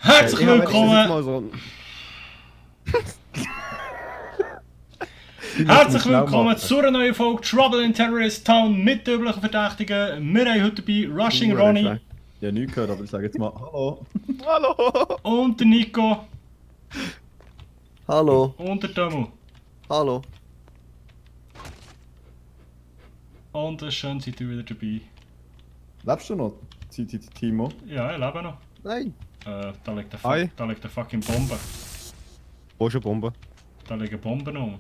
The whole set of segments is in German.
Herzlich willkommen! Herzlich willkommen zu einer neuen Folge Trouble in Terrorist Town mit den üblichen Verdächtigen. Wir haben heute dabei Rushing Ronny. Ja, nichts gehört, aber ich sage jetzt mal Hallo. Hallo! Und der Nico. Hallo! Und der Tomo. Hallo! Und schön seid ihr wieder dabei. Lebst du noch, Timo? Ja, ich lebe noch. Nein! Da liegt Hi. da liegt eine fucking Bombe. Wo ist eine Bombe? Da liegen Bomben um.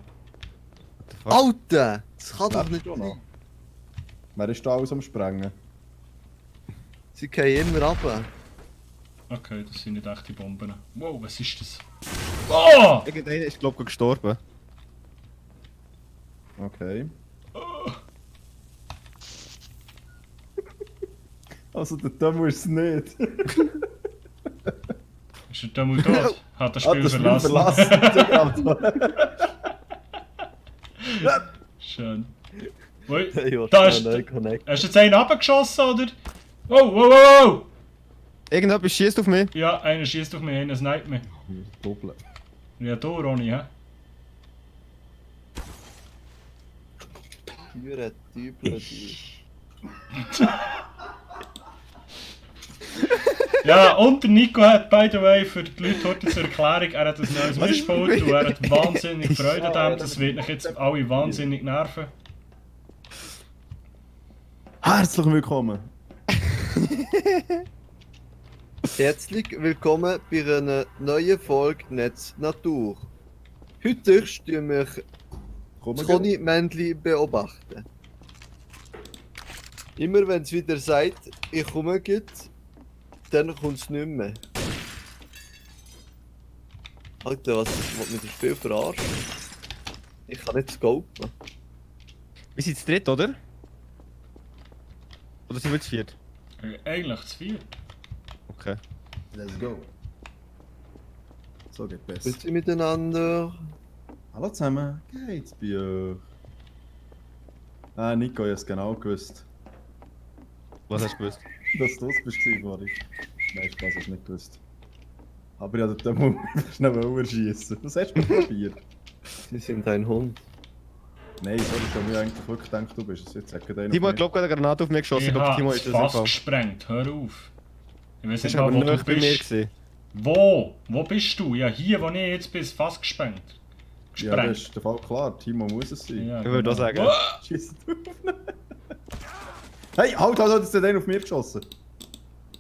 Alter! Das kann doch Lebst nicht du noch? sein! Wer ist da alles am Sprengen? Sie gehen immer runter. Okay, das sind nicht echte Bomben. Wow, was ist das? Oh! Irgendeiner ist glaube ich gestorben. Okay. Also der Tomo ist es nicht. Ist der Tomo tot? Hat das Spiel Das verlassen? Schön. Ui, da ist... Hast du jetzt einen abgeschossen, oder? Wow, wow, wow, wow! Irgendjemand schießt auf mich. Ja, einer schießt auf mich, einer sniped mich. Doppelt. Ja, du, Ronny, hä? Türe, Typen, Ja, und der Nico hat, by the way, für die Leute heute zur Erklärung, er hat ein neues Was ist Mischpult und er hat wahnsinnig Freude an dem. Das wird euch jetzt alle wahnsinnig nerven. Herzlich willkommen. Herzlich willkommen bei einer neuen Folge Netz Natur. Heute stehen wir das Conny-Männchen beobachten. Immer wenn es wieder sagt, ich komme gut, dann kommt es nicht mehr. Alter, was will mir das Spiel verarschen? Ich kann nicht scopen. Wir sind zu dritt, oder? Oder sind wir zu viert? Eigentlich zu viel. Okay. Let's go. So geht besser. Grüezi miteinander. Hallo zusammen, geht's bei euch? Ah, Nico, ich hab's genau gewusst. Was hast du gewusst? Dass du es bist, Boris. Nein, Spaß, hast du nicht gewusst. Aber ich wollte den Tomo schnell erschießen. Was hast du probiert? Sie sind ein Hund. Nein, sorry, ich habe mir eigentlich wirklich gedacht, du bist es. Jetzt sagt einer Timo auf hat glaube ich eine Granate auf mich geschossen. Ich Ich glaube, habe Timo das ist das im Fass Fall. gesprengt, hör auf. Ich weiß Das nicht ist mal, aber wo du nicht bei mir bist. gewesen. Wo? Wo bist du? Ja, hier, wo ich jetzt bin, ist Fass gesprengt. Ja, das ist der Fall klar. Timo muss es sein. Ja, Ich würde auch sagen. Schießt auf. Hey, halt, jetzt hat einer auf mir geschossen.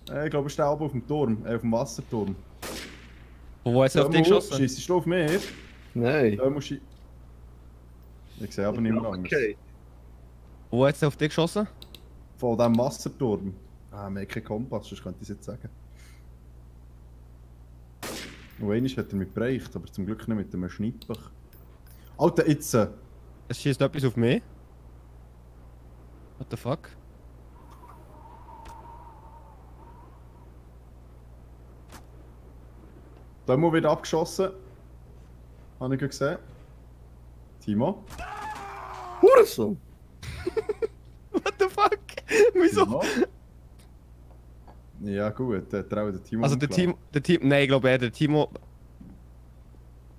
Ich glaube, es ist der oben auf dem Turm, auf dem Wasserturm. Von wo hat er auf dich geschossen? Schießt du auf mich? Nein. Da musst du... Ich sehe aber nicht mehr anders. Okay. Wo hat er auf dich geschossen? Von diesem Wasserturm. Ah, wir haben keinen Kompass, sonst könnte ich es jetzt sagen. Und einmal hat er mich bereicht, aber zum Glück nicht mit einem Schnipper. Alter, jetzt! Es schießt etwas auf mich. What the fuck? Da haben wir wieder abgeschossen. Habe ich gesehen. Timo? Hurensohn! What the fuck? Wieso? Timo? Ja gut, der traut der Timo. Also der Timo... Nein, ich glaube eher der Timo...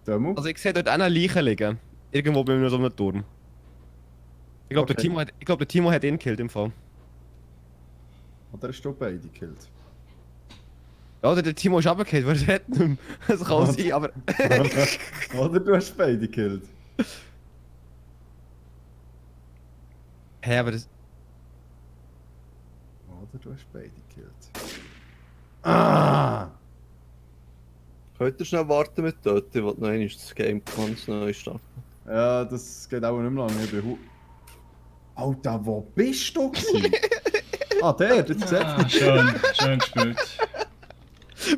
Timo? Also ich sehe dort auch eine Leiche liegen. Irgendwo bei so einem Turm. Ich glaube, Okay. der Timo hat ihn gekillt im Fall. Oder hast du beide gekillt? Ja, oder der Timo ist runtergefallen, weil er hat nicht mehr. Das kann auch sein, aber... Oder du hast beide gekillt? Hä, aber das... Oder du hast beide gekillt? Ah! Könnt ihr schnell warten mit Töten? Ich will noch einmal das Game ganz neu starten. Ja, das geht auch nicht mehr lange. Ich bin Alter, wo bist du gewesen? Der, das sieht Ah, schön, schön gespielt.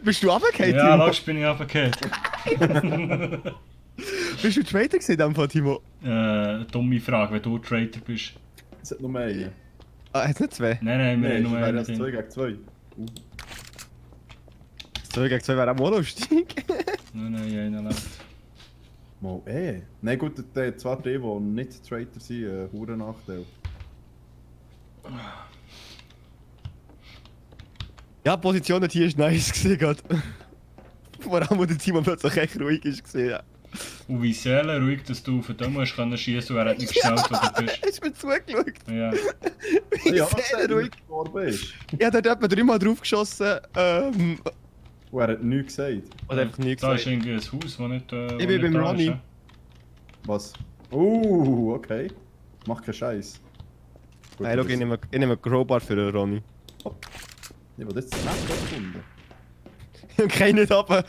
Bist du runtergefallen, Ja, Timo? logisch bin ich runtergefallen. Bist du Traitor gewesen, in dem Fall, Timo? Dumme Frage, wenn du Traitor bist. Es hat nur einen. Ah, hat's nicht zwei? Nein, nein, wir Nein, haben es nur wäre einen. das 2 Ding. gegen 2. 2 gegen 2 wäre auch mal lustig. Nein, nein, einen lebt. Mal Nein gut, zwar die nicht Traitor sind, hure Nachteil. Ja, die Position dort hier ist nice gewesen gerade. Vor allem, wo der Timo plötzlich echt ruhig ist gesehen. Und wie seelenruhig, dass du auf den musst können schießen und er hat nicht geschnallt, wo du bist. Hast du mir zugeschaut? Ja. Wie Ja, was sehr ruhig. gestorben ist. Ja, der hat etwa 3-mal drauf geschossen. Und er hat nichts gesagt. Oder einfach nie Da ist gesagt. irgendwie ein Haus, das nicht. Ich bin beim da Ronny. ist, ja. Was? Okay. Mach keinen Scheiß. Nein, schau, ich nehme einen Crowbar für den Ronny. Ich will jetzt das Netz gefunden. Ich habe keinen nicht runter.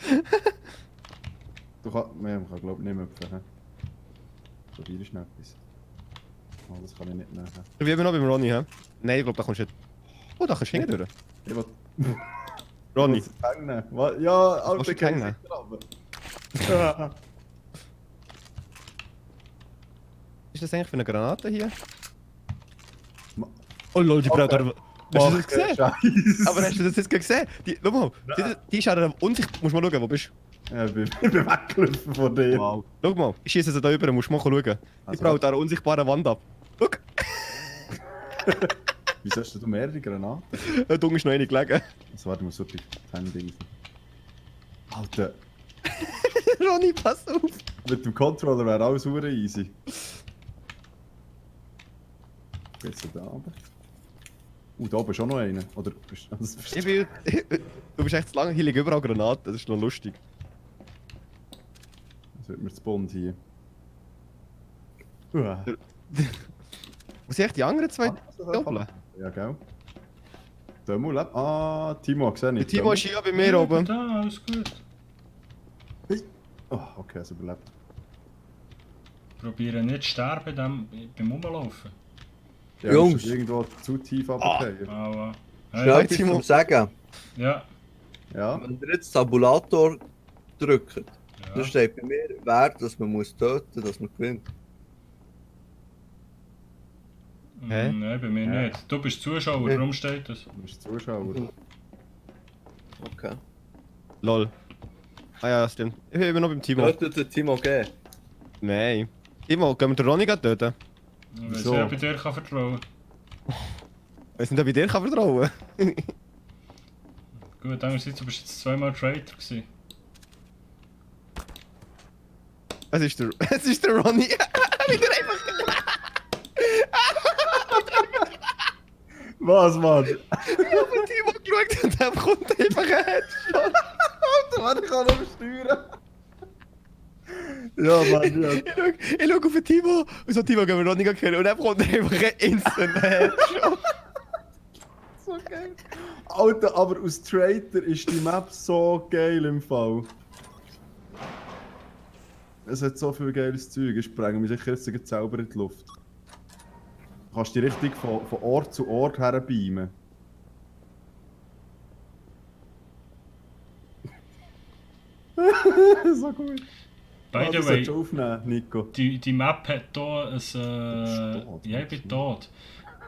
Du kannst. Man kann glaube ich nicht mehr öffnen. Probier schnell etwas. Oh, das kann ich nicht nehmen. Wir haben noch beim Ronny, hä? Nein, ich glaube, da kommst du nicht. Oh, da kannst du hängen durch. Ich will. Ronny. Hängen. Ja, Willst Alter, du hängen? Ja. Ist das eigentlich für eine Granate hier? Ma- Oh lol, die braucht Okay. Hast du das gesehen? Scheiß. Aber hast du das jetzt gesehen? Schau mal, die ist ja unsichtbar. Musst mal schauen, wo bist du? Ja, ich bin weggelaufen von dir. Wow. Schau mal, ich schieße sie da über, musst mal schauen. Die Also, braucht da eine unsichtbare Wand ab. Schau, Wieso hast du mehrere Granaten? da dumm ist noch eine gelegen. Also warte, ich muss wirklich das Handy rein. Alter, Ronny, pass auf. mit dem Controller wäre alles super easy. Geht's da oben? Da oben ist auch noch einer. Oder bist Ich bin, du bist echt zu lange, hier liegen überall Granaten, das ist noch lustig. Das wird mir zu bunt hier. Uah. Wo sind echt die anderen zwei Doppeln? Ja, gell? Dömmel lebt. Ah, Timo, gesehen Der nicht. Timo ist hier bei mir oben. Da, alles gut. Oh, okay, es überlebt. Probiere nicht zu sterben beim Rumlaufen. Ja, Jungs. ist irgendwo zu tief runtergefallen. Aua. Schnell Hey, etwas Timo. zum Sagen. ja. Ja, Wenn ihr jetzt Tabulator drückt, dann Ja. steht bei mir Wert, dass man muss töten, dass man gewinnt. Hä? Nein, bei mir Ja. nicht. Du bist Zuschauer, Ja. warum steht das? du bist Zuschauer. Okay. Lol. Ah ja, stimmt. Ich bin immer noch beim Timo. Tötet den Timo G. Nein. Timo, können wir den Ronny gleich töten? Ich weiß Wieso? nicht, ob ich dir kann vertrauen Ich weiß nicht, ob ich dir kann vertrauen kann. Gut, andererseits, du bist jetzt zweimal Traitor gewesen. Es ist der Ronny. Wieder einfach. Was, Mann? Ich habe den Timo geschaut und dann kommt einfach ein Headshot. Warte, ich kann noch steuern. Ja, Mann, ja. Ich schau auf den Timo und so, Timo, gehen wir Ronny kennen. Und dann kommt einfach ein instant Headshot. So geil. Alter, aber aus Traitor ist die Map so geil im Fall. Es hat so viel geiles Zeug, ich sprenge mich sicher jetzt selber in die Luft. Du kannst dich richtig von Ort zu Ort herbeamen. So gut. By the das way, solltest du aufnehmen, Nico. die Map hat hier ein... tot, ja, ich bin tot.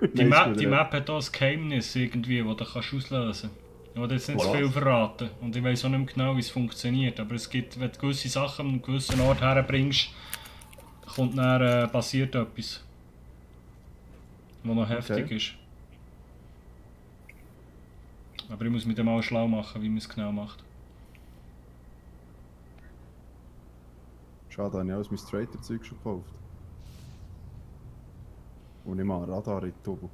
Nein, ist gut, Die ja. Map hat hier ein Geheimnis irgendwie, das du kannst auslösen kannst. Ich will jetzt nicht zu Was? viel verraten und ich weiß auch nicht mehr genau, wie es funktioniert. Aber es gibt, wenn du gewisse Sachen an einem gewissen Ort herbringst, kommt dann, passiert etwas. Was noch heftig Okay. ist. Aber ich muss mich dann mal schlau machen, wie man es genau macht. Schade, habe ich alles mein Traitor-Zeug schon gekauft. Und ich mache ein Radar in die Turbo.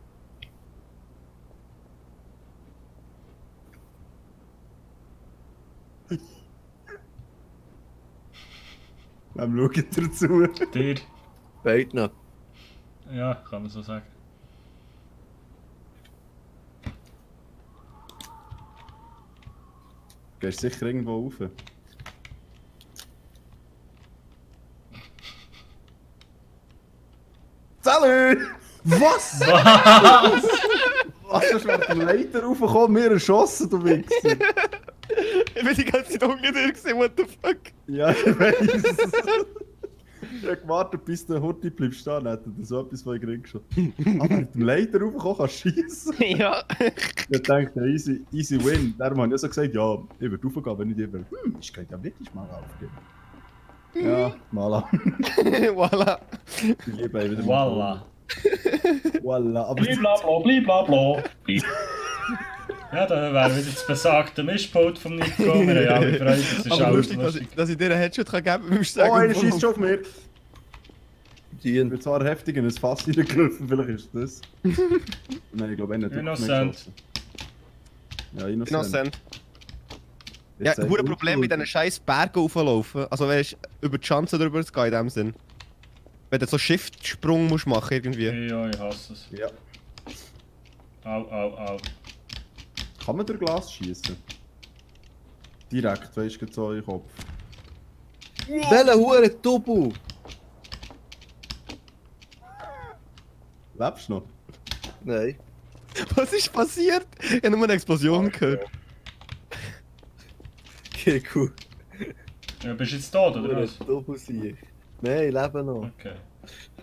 Wem schaut ihr dazu? Dir? Beiden. Ja, kann man so sagen. Gehst sicher irgendwo rauf. Salut! Was? Was? Was hast du mit dem Leiter raufgekommen, mir erschossen, du Wichser? Ich bin die ganze Zeit unter dir gesehen, what the fuck? Ja, ich weiß. Ich habe gewartet, bis der Horti bleibst stehen, dann hätte er so etwas von Gring geschossen. Aber mit dem Leiter raufgekommen kannst du schiessen. Ja. Ich dachte, easy win. Darum habe ich ja so gesagt, ja, ich würde raufgehen, wenn ich dir will. Ich könnte ja wirklich mal aufgeben. Ja, Mala. Voilà. Ich liebe ihn wieder. Voila. Voila. Aber Bliblabla, bliblabla. Ja, da wäre wieder das besagte Mischpult vom Nico. Wir haben ja alle Freude, das ist Aber alles lustig, lustig. dass ich dir einen Headshot geben kann, musst du Oh, sagen. einer schießt schon auf mir. Ich Dien. bin zwar heftig in ein Fass reingelaufen, vielleicht ist das. Nein, ich glaube, einer hat auf mich Innocent. geschossen. Ja, Innocent. Innocent. Ja, Jetzt ein sag ich Problem mit diesen scheiß Bergen rauflaufen. Also weißt du, über die Chance drüber zu gehen in dem Sinn. Wenn du so Shift-Sprung musst machen irgendwie. Ja, ich hasse es. Ja. Au. Kann man durch Glas schießen? Direkt, weißt du, so in den Kopf. Welcher hure Tubu? Lebst du noch? Nein. Was ist passiert? Ich habe nur eine Explosion gehört. Okay, cool. Ja, bist du jetzt tot, oder Hure was? Tubu sehe ich. Nein, ich lebe noch. Okay.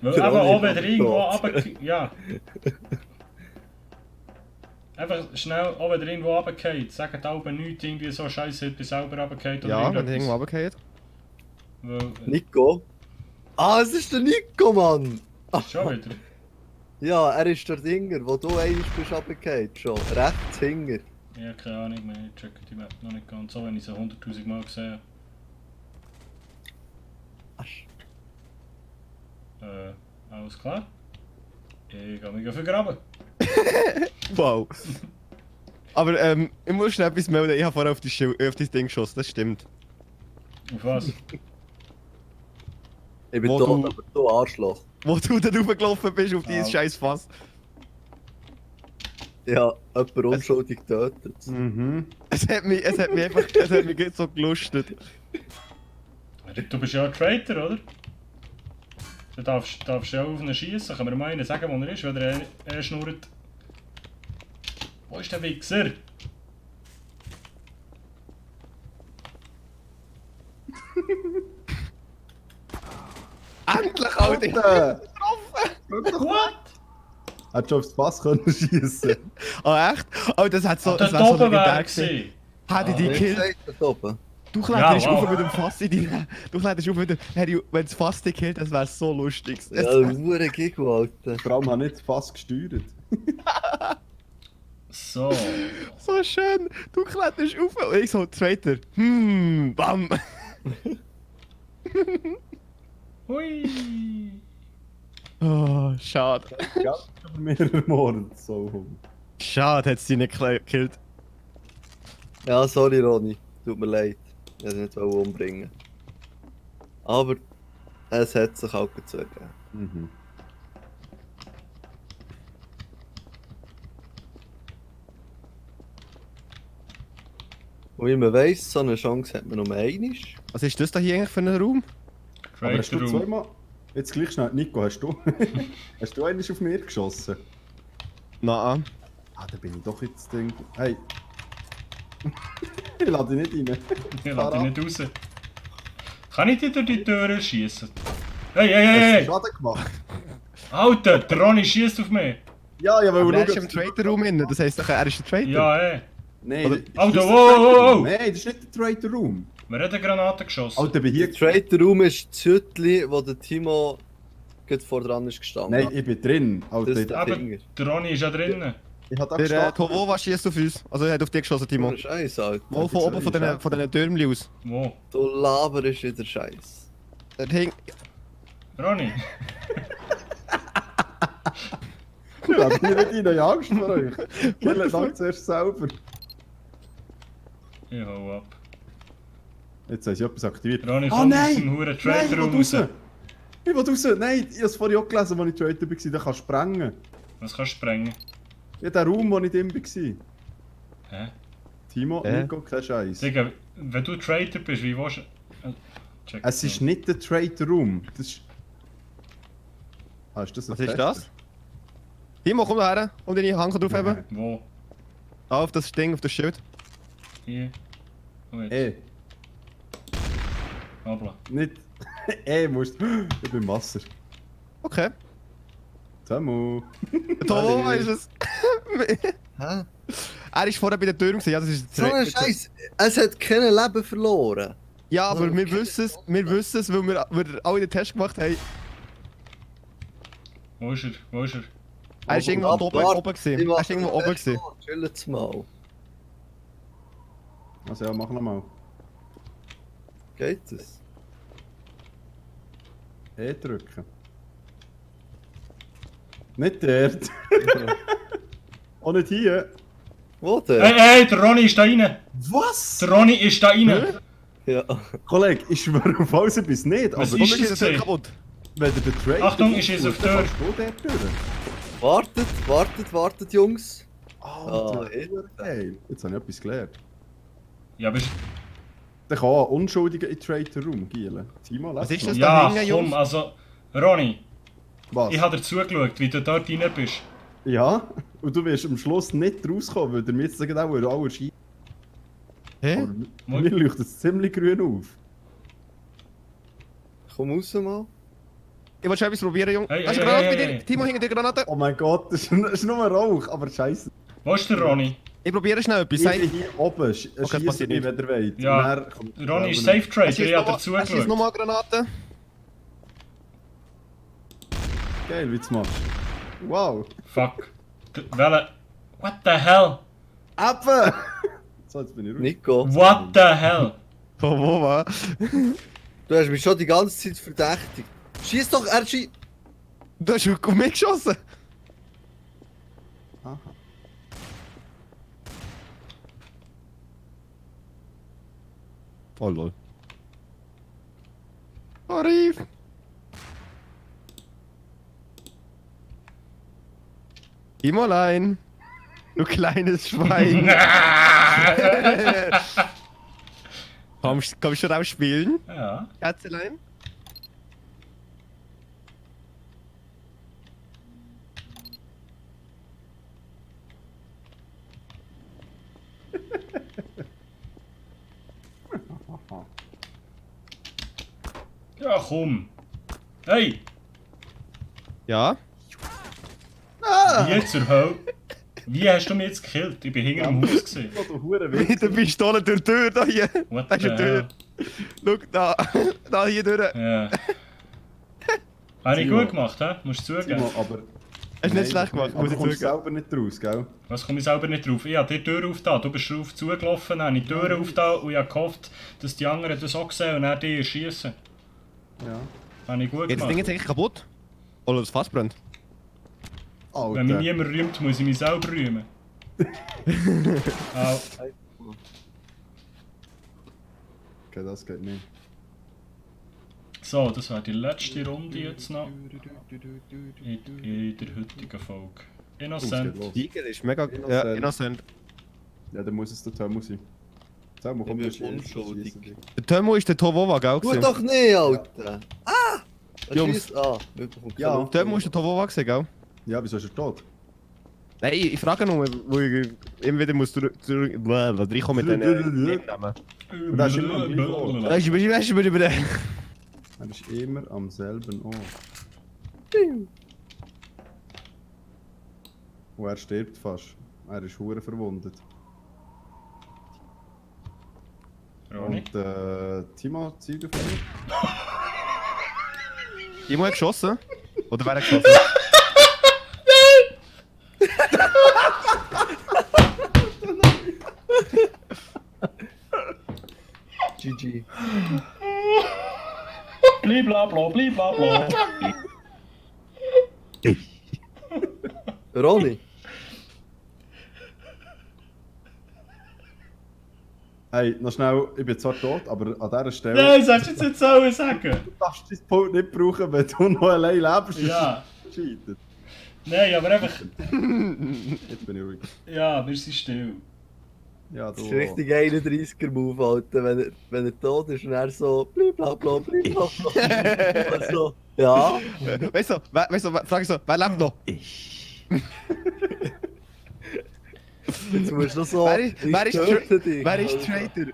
Weil Der eben Oli oben ist drin, wo tot. runter... Ja. Einfach schnell oben drin, wo runtergeht. Sagt oben nichts, irgendwie so scheiße, bis selber runtergeht oder Ja, wenn irgendetwas. irgendwo runtergeht. Weil, Nico? Ah, es ist der Nico, Mann! schon wieder. Ja, er ist der Dinger, wo du einmal bist runtergefallen, schon. Rechts hinger. Ich habe keine Ahnung mehr, ich checke die Map noch nicht ganz. So, wenn ich sie 100'000 Mal gesehen Asch. habe. Alles klar. Ich gehe mich vergraben. Wow. Aber ich muss schnell etwas melden. Ich habe vorher auf das Ding geschossen, das stimmt. Auf was? Ich bin Wo tot, du- aber du Arschloch. Wo du da raufgelaufen bist auf dieses Au. scheiß Fass. Ja, jemand unschuldig getötet. Mhm. Es hat mich einfach es hat mich so gelustet. Du bist ja ein Traitor, oder? Du darfst ja auf ihn schießen. Können wir mal einen sagen, wo er ist, wenn er schnurrt? Wo ist der Wichser? Endlich, Alter! Alter! What? Hättest du aufs Fass können schießen. Ah, echt? Oh, das hat so, Ah, das der wär so oben wäre legendär gewesen. gewesen. Hätte ich die Wer gekillt. sagt das oben? Du kletterst Ja, wow. auf mit dem Fass in deine... Du kletterst auf mit dem... Hey, wenn das Fass dich killt, das wäre so lustig. Ja, nur Gigo, Alter. Vor allem habe ich nicht das Fass gesteuert. So. So schön. Du kletterst auf und ich so, Traitor. Bam. Hui. Oh, schade. Ja, aber mehrere Morde. So. Schade, hat sie nicht gekillt. Ja, sorry Ronny. Tut mir leid. Ich wollte nicht umbringen. Aber es hat sich auch gezogen. Mhm. Und wie man weiss, so eine Chance hat man nur einmal. Was ist das da hier eigentlich für ein Raum? Aber hast du Traitor Room. zweimal... Jetzt gleich schnell. Nico, hast du... hast du einmal auf mir geschossen? Na, Ah, da bin ich doch jetzt Ding. Hey. Ich lade dich nicht rein. Ich lasse dich nicht raus. Kann ich dich durch die Türen schießen? Hey, Hast du hey! Schaden gemacht? Alter, der Ronny schießt auf mich! Ja, ja, weil aber wir er ist im Traitor-Raum drin, das heisst, er ist ein Traitor. Ja, ey. Nein, Oder- das ist Alter, nicht wow, der Traitor wow, Room. wow. Nein, das ist nicht der Traitor Room. Wir haben eine Granate geschossen. Alter, ich bin hier... Der Traitor Room ist das Hütli, wo der Timo gerade vor dran ist gestanden. Nein, ich bin drin. Alter, Das ist ich, der Aber Finger. der Ronny ist ja drinnen. ich hab da Der gestanden. Tovo, was schießt auf uns? Also er hat auf dich geschossen, Timo. Timo. Scheiß, Alter. Mal von oben von diesen Türmchen aus. Wo? Du laberst wieder Scheiß. Der hing... Ronny? Ich hab hier nicht rein, ich habe Angst vor euch. Killt dann zuerst selber. Ich hau ab. Jetzt haben sie etwas aktiviert. Ronny, Ah, komm aus nein! dem huren Nein, ich Traitor will Room raus! raus. Ich will raus! Nein, ich habe es vorhin auch gelesen, als ich Traitor war, der kann sprengen. Was kannst du sprengen? Ja, der Raum, wo ich drin war. Hä? Timo, Nico, kein Scheiß. Digga, wenn du Traitor bist, wie willst du... Check Es ist nicht der Traitor Room. Das ist... Ah, ist das ein Was ist Tester? das? Timo, komm da her, um deine Hand draufheben. Wo? Da auf das Ding, auf das Schild. Hier. Oh, jetzt. Eh, Hoppla. nicht... musst... Ich bin im Wasser. Okay. Samu. Der Tovo ist es. Hä? Er ist vorher bei der Tür gewesen. Ja, das ist So ein Scheiß. Es hat kein Leben verloren. Ja, aber wir wissen es, weil wir alle den Test gemacht haben. Wo ist er? Wo ist er? Er ist irgendwo Warte, oben gewesen. Ich Er mach ist irgendwo den oben Test gewesen. vor. Chillt mal. Also ja, mach nochmal. Geht es? E drücken. Nicht dort. Auch nicht hier. Wo denn? Hey, der Ronny ist da rein! Was? Der Ronny ist da rein! Ja. Kollege, ich schwöre auf alles bis nicht. Was Aber ist Komm, das ist der gesehen? kaputt. wenn der Trade. Achtung, ich schieße auf die Tür. Kannst du dort durch? Wartet, Jungs. Alter, eh. geil. Jetzt habe ich etwas gelernt. Ja, aber... Der kann auch Unschuldigen in Traitor Room gielen. Timo, Was lass ist mal. das Ja, da hinten, Jungs? komm, also... Ronny, Was? ich habe dir zugeschaut, wie du dort rein bist. Ja, und du wirst am Schluss nicht rauskommen, weil der mir jetzt sagen, auch alle schießen. Hä? Aber mir leuchtet es ziemlich grün auf. Komm raus mal. Ich will schon etwas probieren, Junge. Hey, Hast du hey, Granate hey, bei dir? hey. Timo, hinter dir Granate. Oh mein Gott, das ist nur Rauch, aber scheiße. Wo ist der Ronny? Ich probiere schnell etwas. Ich Sei... bin hier oben, das schießt passiert mich, nicht. wenn ihr wollt. Ja, Und dann kommt Der Ronny ist selber Safe Trader, Es ich ist habe dir nochmal zugeschaut. noch Granate. nicht. Geil, wie du es machst. Wow. Fuck. Welche... What the hell? Apfel! So, jetzt bin ich ruhig. Nico, What the hell? Wo war? du hast mich schon die ganze Zeit verdächtigt. Schieß doch, er schießt. Du hast auf mich geschossen. Aha. Oh lol. Arif. Timolein. Du kleines Schwein. Kommst du raus spielen? Ja. Kätzelein? Ja, komm. Hey, Ja? wie zur Hölle? Wie hast du mich jetzt gekillt? Ich bin hinter dem Haus gesehen. Oh, du Hure Mit der Pistole durch die Tür da hier. What Das ist the eine Tür. hell? Schau, da. Da hier durch. Ja. Habe ich gut gemacht, hä? Musst du zugeben. Timo, aber... Hast du nicht schlecht gemacht, aber muss du ich kommst zugeben. selber nicht raus, gell? Was komme ich selber nicht drauf? Ich habe die Tür aufgetan, du bist drauf zugelaufen, dann habe ich die Tür aufgetan und ich habe gehofft, dass die anderen das auch sehen und dann die erschießen. Ja. Habe ich gut Geht das Ding gemacht. jetzt eigentlich kaputt? Oder das Fass brennt? Wenn mich Alter. niemand rühmt, muss ich mich selber rühmen. Au. Okay, das geht nicht. So, das war die letzte Runde jetzt noch in der heutigen Folge. Oh, es geht Innocent. los. Tiger ist mega... Innocent. Ja, innocent. Ja, dann muss es der Timo sein. Timo, komm, Ich bin wir unschuldig. schießen. Der Timo ist der Tovova, gell? Tu gewesen? doch nicht, Alter. Ah! Er Jungs. schießt an. Wir bekommen Ja. keine Der Timo ist der Tovova, gewesen, gell? Ja, wieso ist er tot? Nein, ich frage nur, wo ich immer wieder muss reinkommen mit den Namen. Und das ist immer am gleichen Ort. Weißt du, Er ist immer am selben Ort. Und er stirbt fast. Er ist hure verwundet. Ronny? Und Timo, zieh du von mir. Timo hat geschossen? Oder wer hat geschossen? GG. Bliblabla, bliblabla. Ronny. Hey, noch schnell, ich bin zwar tot, aber an dieser Stelle... Nein, sollst du jetzt nicht so sagen? Du darfst dein Pult nicht brauchen, wenn du noch allein lebst. Ja. Scheitert. Nein, aber einfach... Jetzt bin ich ruhig. Ja, wir sind still. Ja, Das du. ist richtig 31er-Move, Alter. Wenn er tot ist und er so blablabla, blablabla. So, ja. Weißt du, frag ich so, wer lebt noch? Jetzt musst du noch so. Wer ist- wer ist töte dich, Wer ist Alter. Traitor?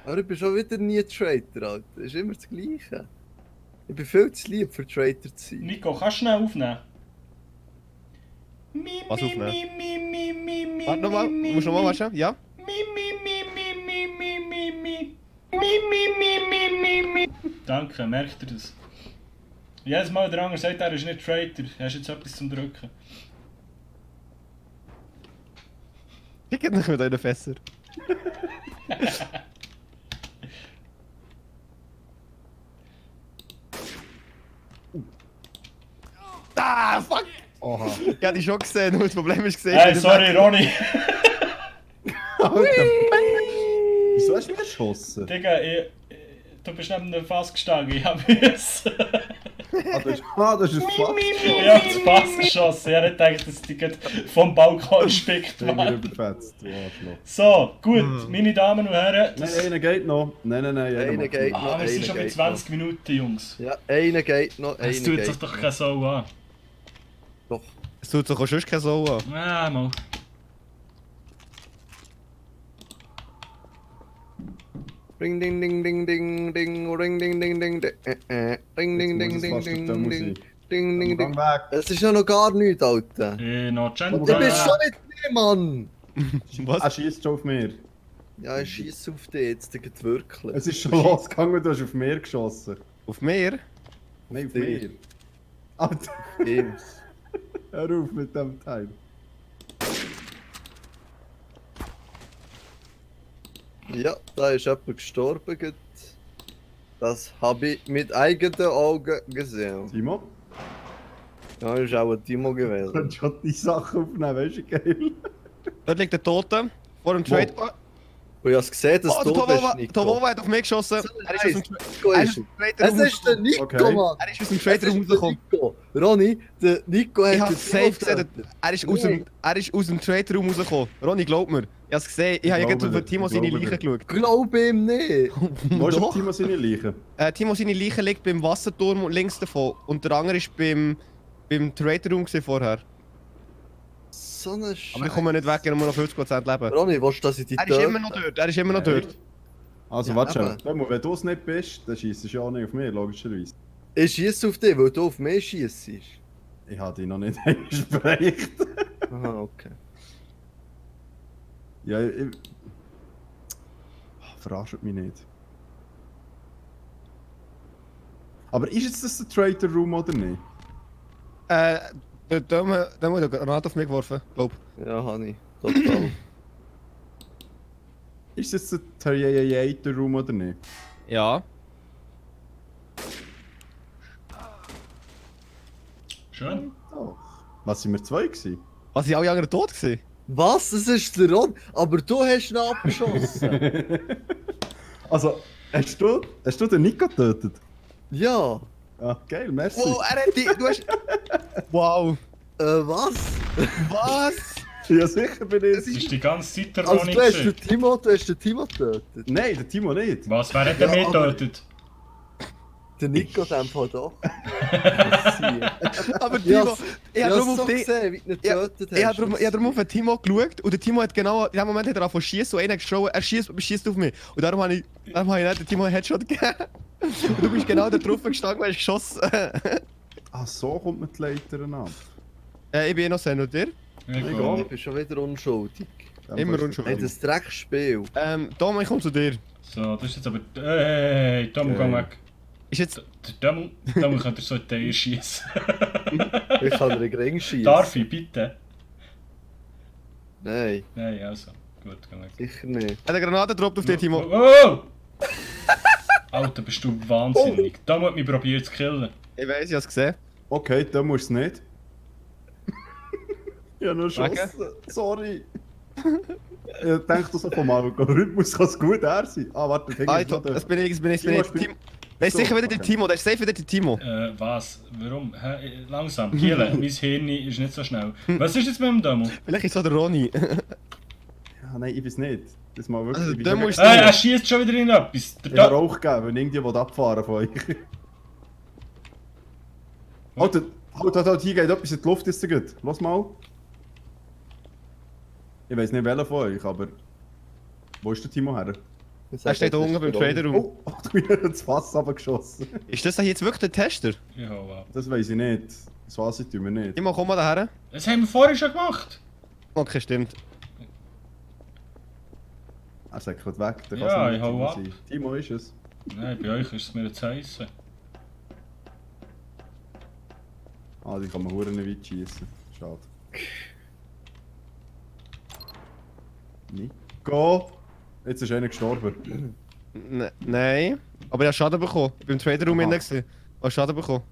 Aber ich bin schon wieder nie Traitor, Alter. Das ist immer das Gleiche. Ich bin viel zu lieb für Traitor zu sein. Nico, kannst du schnell aufnehmen? Was aufnehmen? Warte nochmal, du musst nochmal waschen? Ja? Danke, merkt ihr das? Jedes Mal der andere sagt, er ist nicht Traitor. Hast du jetzt etwas zum Drücken? Ich geht nicht mit euren Fässer. Ah, fuck! Oha. Ich hab die schon gesehen, nur das Problem ist gesehen. Hey, sorry, Ronny. Alter. Wieso hast du mich geschossen? Digga, du bist neben dem Fass gestanden. Ich hab es. Das ist ein Fass. Ich hab das Fass geschossen. Ich hab nicht gedacht, dass die gerade vom Balkon gespickt Finger werden. überfetzt, du Arschloch. So, gut, meine Damen und Herren. Nein, einer geht noch. Nein. Einer geht noch. Wir sind schon bei 20 Minuten, Jungs. Ja, einer geht noch, einer Es tut geht sich doch keine Sau an. Doch. Es tut sich auch sonst keine Sau an. Ah, mal. Ring ding ding ding ding ding ring ding ding ding ding ring ding ding Jetzt muss es ding fast ding der ding Musik. ding ding Gang ding. weg. Es ist ja noch gar nichts, Alter. Innocent. Du bist schon nicht mehr, Mann! Er Was? schießt schon auf mir. Ja, ich schieße auf dich jetzt, Digga, wirklich. Es ist schon losgegangen, du hast auf mir geschossen. Auf mir? Nein, auf dich. mir. Alter, James. hör auf mit dem Teil. Ja, da ist jemand gestorben. Gut. Das habe ich mit eigenen Augen gesehen. Timo, Ja, ist auch ein Timo du gewesen. kannst schon die Sachen aufnehmen, weißt du, geil. Dort liegt der Tote. Vor dem Wo? Trade. Und ich habe gesehen, dass Oh, du der bist, Nico. Tovowa hat auf mich geschossen. Er ist aus dem Nico er ist ist aus dem Es Trade-Raum ist der Nico, Okay. Mann! Er ist aus dem Es Trade-Raum ist der rausgekommen. Nico. Ronny, der Nico hat Ich hab's den safe Timo gesehen. getötet. Er ist aus dem Trade-Raum rausgekommen. Ronny, glaub mir. Ich hab's gesehen. Ich habe glaube jetzt auf dir, Timo ich seine glaube Leiche geschaut. Glaube ihm nicht. Wo ist Doch. Timo seine Leiche? Timo seine Leiche liegt beim Wasserturm und links davon. Und der andere ist beim Trade-Raum vorher. So eine Scheiße. Aber ich komme nicht weg, ich habe nur noch 50% Leben. Ronny, willst du, dass ich dich Er ist immer noch dort. Er ist immer noch dort. Also, Ja, warte aber- schon. Wenn du es nicht bist, dann schießt du ja auch nicht auf mich, logischerweise. Ich schieße auf dich, weil du auf mich schießt. Ich habe dich noch nicht eingesprochen. Aha, okay. Ja, ich... Verarscht mich nicht. Aber ist jetzt das der Traitor Room oder nicht? Da hat er eine Granate auf mich geworfen, glaub. Ja, Hani. Total. Ist das der Traitor Room oder nicht? Ja. Schön. Doch. Was sind wir zwei gewesen? Was, sind alle anderen tot gewesen? Was? Das ist der Ron? Aber du hast ihn abgeschossen. Also, hast du den Nico getötet? Ja. Ah, geil, merci. Wow, er hat die... Du hast... Wow. Was? Was? Ja, sicher bin Das ich. ist die ganze Zeit der Also Ronny du hast den gewesen. Timo, getötet. Nein, der Timo nicht. Was, wer hat denn Ja, mich aber- getötet? Der Nico dem Fall doch. Aber Ja, Timo... Ich habe darum so auf dich... gesehen, wie du ihn Ja, getötet hast. Ich habe darum auf den Timo geschaut und der Timo hat genau... In dem Moment hat er angefangen zu schiessen und einer geschrien, er schießt auf mich. Und darum habe ich nicht den Timo einen Headshot gegeben. Und du bist genau da drauf gestanden und hast geschossen. Ah, so kommt man die Leitern ab. Ich bin innocent und dir? Ich Egal. gehe. Ich bin schon wieder unschuldig. Immer Fall ist unschuldig. Hey, das Dreckspiel. Tom, ich komme zu dir. So, das ist jetzt aber... Hey, Tomu, geh weg. Ist jetzt... Der Tomu könnte so in die Eier schießen. Ich kann dir Ring schießen. Darf ich, bitte? Nein, Nein, also. Gut, geh weg. sicher nicht. Hat eine Granate gedroppt auf dich, Timo? Oh! Alter, bist du wahnsinnig. Tomu hat mich probiert zu killen. Ich weiß, ich habe es gesehen. Okay, dann musst du es nicht. Ja, nur Danke. Schuss. Sorry. Ich denke, so vom Algorithmus kann es gut er sein. Ah, warte, der Finger ist noch Das da. bin ich, Timo, Timo. spiel- Das ist So, sicher wieder der okay. Timo, das ist safe wieder der Timo. Was? Warum? Hä? Langsam. Giele, mein Hirn ist nicht so schnell. Was ist jetzt mit dem Tomu? Vielleicht ist es auch der Ronny. Ja, nein, ich weiß nicht. Das mal wirklich. Also, ich der bin muss- Er schießt schon wieder in etwas. Der Ich habe Da- Rauch gegeben, wenn irgendjemand abfahren von euch. Halt, hier geht etwas in die Luft, ist so gut. Los mal. Ich weiß nicht welcher von euch, aber... Wo ist der Timo her? Er steht da unten beim Trader-Raum. Oh, du hast mir ins Fass runtergeschossen. Ist das jetzt wirklich der Tester? Ich hau ab. Das weiß ich nicht. Das weiß ich tun wir nicht. Timo, komm mal daher. Das haben wir vorher schon gemacht. Okay, stimmt. Er sagt gerade weg, der Ja, kann's nicht ich hau Timo ab. sein. Timo ist es. Nein, bei euch ist es mir zu heissen. Ah, die kann man hure nicht weit schießen. Schade. Nico! Jetzt ist einer gestorben. Nein. Aber er hat Schaden bekommen. Ich bin im Trader Room Aha. innen gewesen. Er hat Schaden bekommen.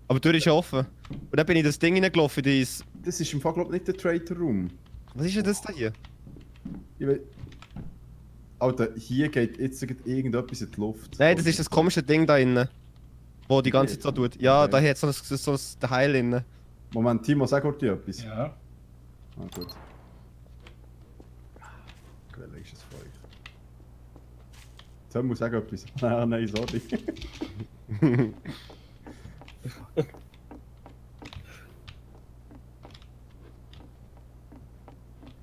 Aber die Tür ist ja offen. Und dann bin ich in das Ding reingelaufen, dieses... Das ist im Fall, glaub ich, nicht der Traitor Room. Was ist denn das da hier? Ich will... Alter, hier geht jetzt irgendetwas in die Luft. Nein, das ist das komische Ding da innen. Wo die ganze Zeit so tut. Ja, Okay. da hat so ein Heil innen. Moment, Timo, sag dir etwas. Ja. Ah, gut. Welcher ist es von euch? Timo, sag etwas. Ah, nein, sorry.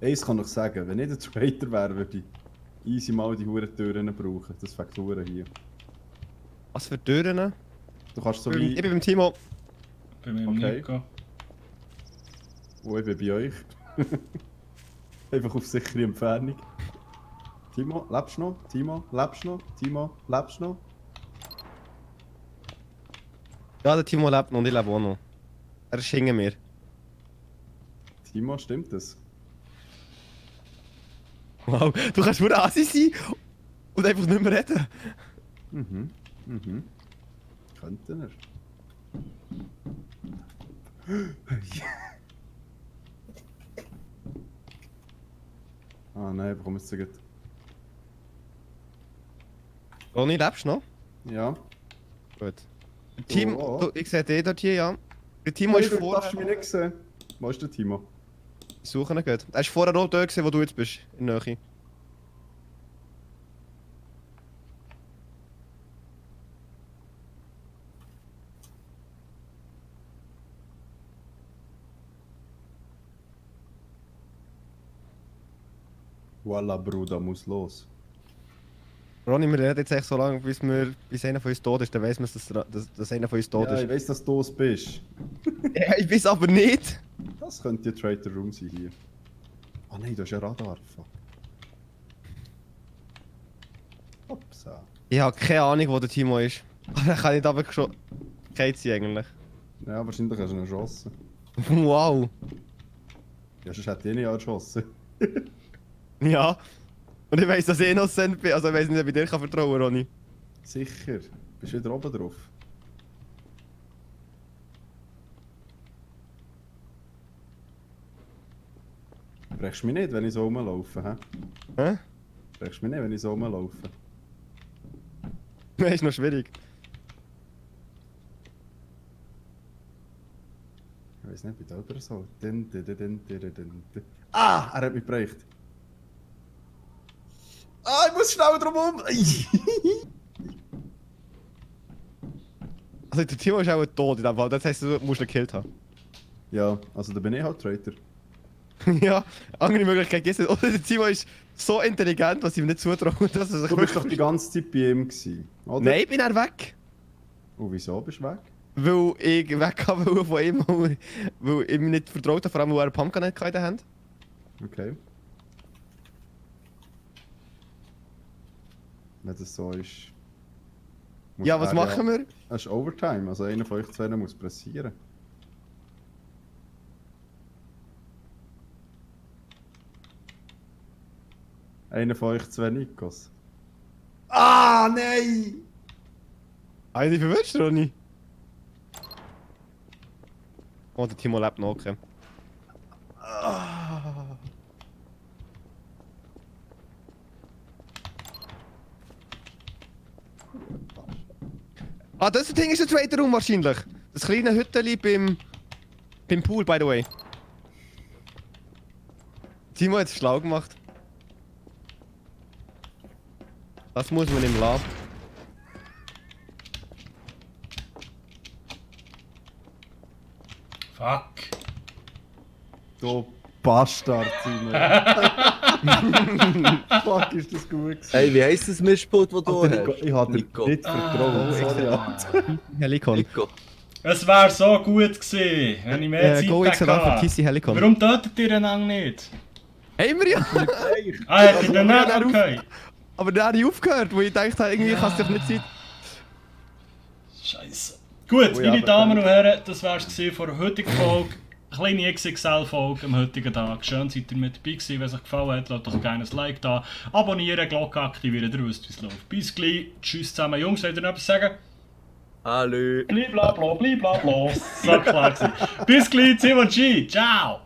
Eins kann ich sagen, wenn ich der Traitor wäre, würde ich easy mal die Hurentüren brauchen. Das Faktoren hier. Was für Türen? Du kannst so Ich wie... bin beim Timo. Bei mir Okay. Nico. Oh, ich bin bei euch. Einfach auf sichere Entfernung. Timo, lebst du noch? Timo, lebst du noch? Timo, lebst du noch? Ja, der Timo lebt noch und ich lebe auch noch. Er ist hinter mir. Timo, stimmt das? Wow, du kannst nur Asi sein und einfach nicht mehr reden. Mhm, mhm. Könnte er. Ah nein, ich bekomme jetzt so gut. Ronny, lebst du noch? Ja. Gut. Der Timo, Oh. du, ich sehe den dort hier, ja. Der Timo ist Du vorher... hast mich nicht gesehen. Wo ist der Timo? Ich suche ihn gut. Er ist vorher auch dort gewesen, wo du jetzt bist, in der Nähe. Voila, Bruder, muss los. Ronny, wir reden jetzt echt so lange, bis einer von uns tot ist. Dann weiss man, dass einer von uns tot Ja, ich ist. weiss, dass du es bist. Ja, ich weiß aber nicht. Das könnte der Traitor Room sein hier. Ah nein, du hast ja Radar. Fuck. Upsa. Ich habe keine Ahnung, wo der Timo ist. Er kann nicht aber schon... Geht sie eigentlich? Ja, wahrscheinlich hast du ihn erschossen. Wow. Ja, sonst hätte ich ihn ja erschossen. Ja. Und ich weiss, dass ich innocent bin. Also ich weiss nicht, ob ich dir vertrauen kann, Ronny. Sicher. Bist du wieder oben drauf? Brechst du mich nicht, wenn ich so rumlaufe, hä? Hä? Brechst du mich nicht, wenn ich so rumlaufe? Das ist noch schwierig. Ich weiß nicht, bei der oder so. Ah, er hat mich bereicht. Ah, ich muss schnell drum um. Also der Timo ist auch tot in dem Fall. Das heisst, du musst ihn gekillt haben. Ja, also da bin ich halt Traitor. Ja, andere Möglichkeit gibt es nicht. Oder der Timo ist so intelligent, was ich ihm nicht zutraue, dass er sich Du bist doch die ganze Zeit bei ihm gewesen, oder? Nein, ich bin er weg. Und wieso bist du weg? Weil ich weg wollte von ihm, weil ich ihm nicht vertraut habe, vor allem weil er einen Pumpkin nicht in der Hand. Okay. Wenn das so ist... muss Ja, was er machen wir? Das ist Overtime, also einer von euch zwei muss pressieren. Einer von euch zwei Nikos. Ah, nein! Habe ich dich verwünscht, Ronny? Oh, der Timo lebt noch, okay. Ah, das Ding ist der zweite Raum wahrscheinlich. Das kleine Hütteli beim Pool, by the way. Timo hat es schlau gemacht. Das muss man ihm lassen. Fuck. Du Bastard, Simon. Fuck, ist das gut gewesen. Hey, wie heisst das Mischpult, das du Alter, hast? ich hab dir Nico. nicht vertraut, sorry. Alter. Helikon. Nico. Es wäre so gut gewesen, wenn ich mehr Zeit Go hätte XLR für gehabt. TC Helikon. Warum tötet ihr einander nicht? Haben wir ja! Ah, hätte ich dann Ja, nicht? Okay. Aber dann habe ich aufgehört, wo ich dachte, irgendwie kann es doch nicht sein. Scheiße. Gut, Oh ja, meine aber Damen dann- und Herren, das war es von der heutigen Folge. Kleine XXL-Folge am heutigen Tag. Schön, seid ihr mit dabei gewesen. Wenn es euch gefallen hat, lasst doch gerne ein Like da. Abonnieren, Glocke aktivieren, ihr wisst, wie es läuft. Bis gleich. Tschüss zusammen. Jungs, wollt ihr noch etwas sagen? Hallo. Blablabla, blablabla. So klar gewesen. Bis gleich, Simon G. Ciao.